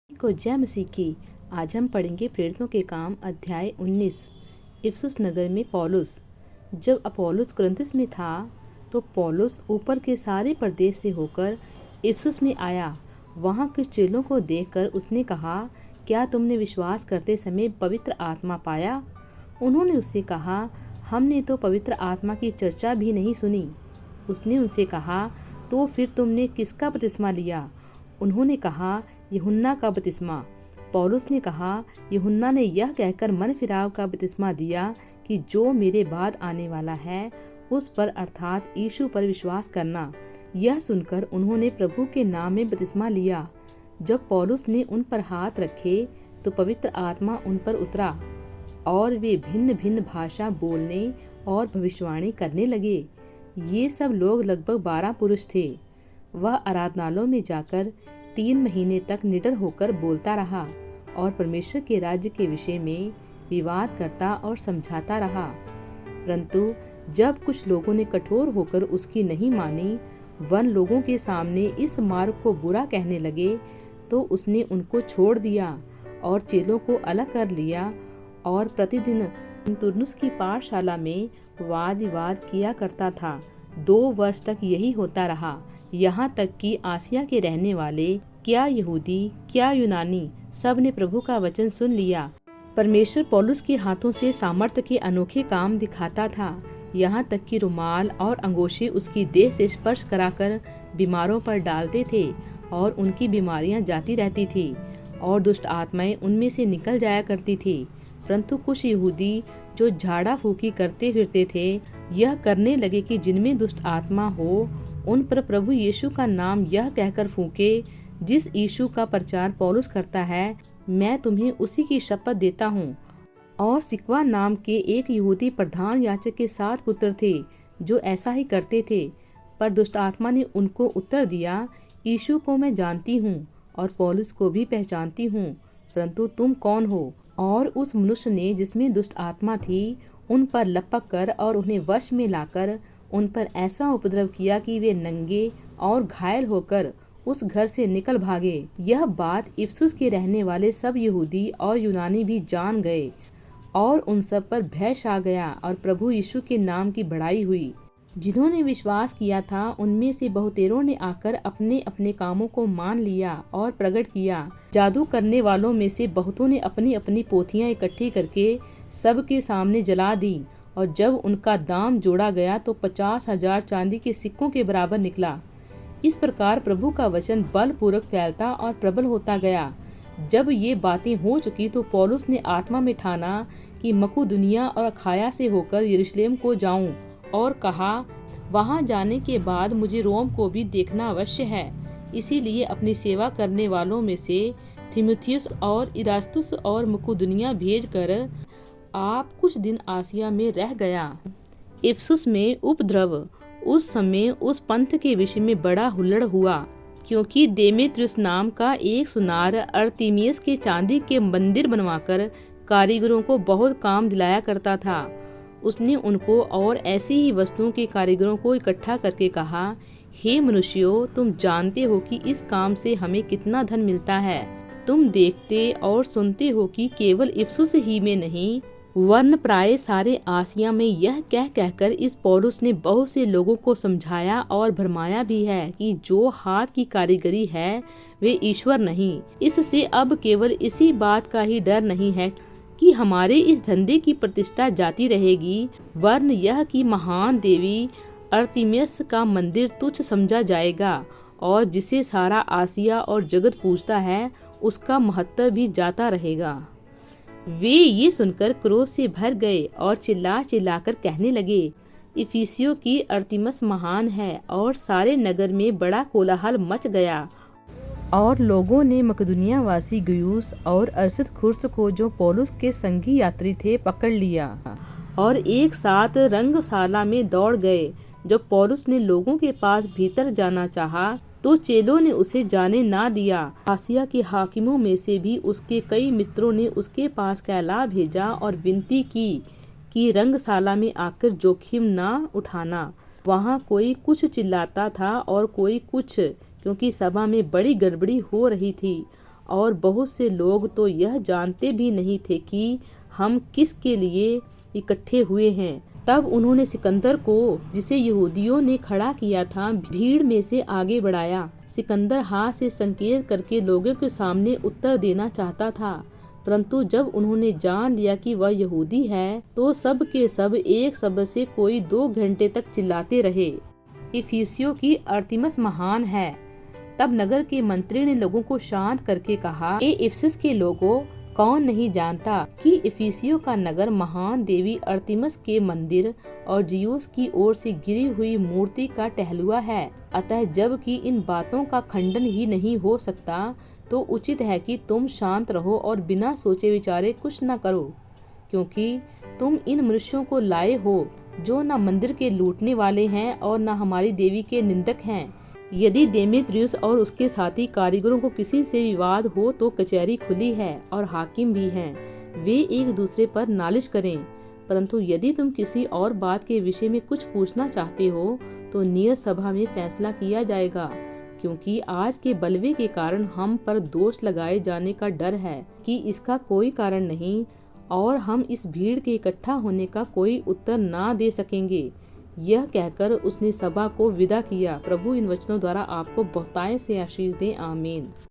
को जय मसीह की। आज हम पढ़ेंगे प्रेरितों के काम अध्याय 19। इफिसुस नगर में पौलुस। जब अपोलोस कुरिन्थुस में था तो पौलुस ऊपर के सारे प्रदेश से होकर इफिसुस में आया। वहाँ के चेलों को देखकर उसने कहा, क्या तुमने विश्वास करते समय पवित्र आत्मा पाया? उन्होंने उससे कहा, हमने तो पवित्र आत्मा की चर्चा भी नहीं सुनी। उसने उनसे कहा, तो फिर तुमने किसका बपतिस्मा लिया? उन्होंने कहा, यूहन्ना का बपतिस्मा। पौलुस ने कहा, यूहन्ना ने यह कहकर मन फिराव का बपतिस्मा दिया कि जो मेरे बाद आने वाला है उस पर अर्थात यीशु पर विश्वास करना। यह सुनकर उन्होंने प्रभु के नाम में बपतिस्मा लिया। जब पौलुस ने उन पर हाथ रखे तो पवित्र आत्मा उन पर उतरा और वे भिन्न भिन्न भाषा बोलने और भविष्यवाणी करने लगे। ये सब लोग लगभग 12 पुरुष थे। वह आराधनालयों में जाकर 3 महीने तक निडर होकर बोलता रहा और परमेश्वर के राज्य के विषय में विवाद करता और समझाता रहा। परंतु जब कुछ लोगों ने कठोर होकर उसकी नहीं मानी, वन लोगों के सामने इस मार्ग को बुरा कहने लगे, तो उसने उनको छोड़ दिया और चेलों को अलग कर लिया और प्रतिदिन तुरनुस की पाठशाला में वाद विवाद किया करता था। 2 वर्ष तक यही होता रहा, यहाँ तक कि आसिया के रहने वाले, क्या यहूदी क्या यूनानी, सब ने प्रभु का वचन सुन लिया। परमेश्वर पौलुस के हाथों से सामर्थ्य के अनोखे काम दिखाता था। यहाँ तक कि रुमाल और अंगोछे उसकी देह से स्पर्श कराकर बीमारों पर डालते थे और उनकी बीमारियां जाती रहती थी और दुष्ट आत्माएं उनमें से निकल जाया करती थी। परंतु कुछ यहूदी जो झाड़ा फूकी करते फिरते थे, यह करने लगे कि जिनमें दुष्ट आत्मा हो उन पर प्रभु यीशु का नाम यह कहकर फूके, जिस यीशु का प्रचार पौलुस करता है, मैं तुम्हें उसी की शपथ देता हूँ। और सिक्वा नाम के एक यहूदी प्रधान याजक के 7 पुत्र थे जो ऐसा ही करते थे। पर दुष्ट आत्मा ने उनको उत्तर दिया, यीशु को मैं जानती हूँ और पौलुस को भी पहचानती हूँ, परंतु तुम कौन हो? और उस मनुष्य ने जिसमें दुष्ट आत्मा थी उन पर लपक कर और उन्हें वश में लाकर उन पर ऐसा उपद्रव किया कि वे नंगे और घायल होकर उस घर से निकल भागे। यह बात इफिसुस के रहने वाले सब यहूदी और यूनानी भी जान गए और उन सब पर भय छा गया और प्रभु यीशु के नाम की बड़ाई हुई। जिन्होंने विश्वास किया था उनमें से बहुतेरों ने आकर अपने अपने कामों को मान लिया और प्रकट किया। जादू करने वालों में से बहुतों ने अपनी अपनी पोथियां इकट्ठी करके सबके सामने जला दी, और जब उनका दाम जोड़ा गया तो 50,000 चांदी के सिक्कों के बराबर निकला। इस प्रकार प्रभु का वचन बलपूर्वक फैलता और प्रबल होता गया। जब ये बातें हो चुकी तो पौलुस ने आत्मा में ठाना कि मकुदुनिया और अखाया से होकर यरूशलेम को जाऊं, और कहा, वहां जाने के बाद मुझे रोम को भी देखना अवश्य है। इसीलिए अपनी सेवा करने वालों में से तीमुथियुस और इरास्तुस और मकुदुनिया भेजकर आप कुछ दिन आसिया में रह गया। इफिसुस में उपद्रव। उस समय उस पंथ के विषय में बड़ा हुल्लड़ हुआ, क्योंकि देमेत्रियुस नाम का एक सुनार अर्तिमियस के चांदी के मंदिर बनवाकर कारीगरों को बहुत काम दिलाया करता था। उसने उनको और ऐसी ही वस्तुओं के कारीगरों को इकट्ठा करके कहा, हे मनुष्यों, तुम जानते हो कि इस काम से हमें कितना धन मिलता है। तुम देखते और सुनते हो कि केवल इफिसुस ही में नहीं वरन प्राय सारे आसिया में यह कह कहकर इस पौलुस ने बहुत से लोगों को समझाया और भरमाया भी है कि जो हाथ की कारीगरी है वे ईश्वर नहीं। इससे अब केवल इसी बात का ही डर नहीं है कि हमारे इस धंधे की प्रतिष्ठा जाती रहेगी, वरन यह कि महान देवी अर्तिमियस का मंदिर तुच्छ समझा जाएगा और जिसे सारा आसिया और जगत पूजता है उसका महत्व भी जाता रहेगा। वे ये सुनकर क्रोध से भर गए और चिल्ला चिल्लाकर कहने लगे, इफिसियों की अर्तिमस महान है। और सारे नगर में बड़ा कोलाहल मच गया और लोगों ने मकदुनिया वासी गयुस और अरसतुखुर्स को, जो पौलुस के संगी यात्री थे, पकड़ लिया और एक साथ रंगशाला में दौड़ गए। जब पौलुस ने लोगों के पास भीतर जाना चाहा तो चेलों ने उसे जाने ना दिया। आसिया के हाकिमों में से भी उसके कई मित्रों ने उसके पास कहला भेजा और विनती की कि रंगशाला में आकर जोखिम ना उठाना। वहाँ कोई कुछ चिल्लाता था और कोई कुछ, क्योंकि सभा में बड़ी गड़बड़ी हो रही थी और बहुत से लोग तो यह जानते भी नहीं थे कि हम किसके लिए इकट्ठे हुए हैं। तब उन्होंने सिकंदर को, जिसे यहूदियों ने खड़ा किया था, भीड़ में से आगे बढ़ाया। सिकंदर हाथ से संकेत करके लोगों के सामने उत्तर देना चाहता था, परंतु जब उन्होंने जान लिया कि वह यहूदी है तो सब के सब एक शब्द से कोई 2 घंटे तक चिल्लाते रहे, इफिसियों की अर्तिमस महान है। तब नगर के मंत्री ने लोगों को शांत करके कहा, ए इफिसस के लोगों, कौन नहीं जानता कि इफिसियों का नगर महान देवी अर्तिमस के मंदिर और जियूस की ओर से गिरी हुई मूर्ति का टहलुआ है। अतः जब कि इन बातों का खंडन ही नहीं हो सकता, तो उचित है कि तुम शांत रहो और बिना सोचे विचारे कुछ न करो, क्योंकि तुम इन मनुष्यों को लाए हो जो न मंदिर के लूटने वाले हैं और न हमारी देवी के निंदक हैं। यदि देमेत्रियुस और उसके साथी कारीगरों को किसी से विवाद हो तो कचहरी खुली है और हाकिम भी हैं, वे एक दूसरे पर नालिश करें। परंतु यदि तुम किसी और बात के विषय में कुछ पूछना चाहते हो तो नियत सभा में फैसला किया जाएगा, क्योंकि आज के बलवे के कारण हम पर दोष लगाए जाने का डर है कि इसका कोई कारण नहीं, और हम इस भीड़ के इकट्ठा होने का कोई उत्तर ना दे सकेंगे। यह कहकर उसने सभा को विदा किया। प्रभु इन वचनों द्वारा आपको बहुतायत से आशीष दे। आमीन।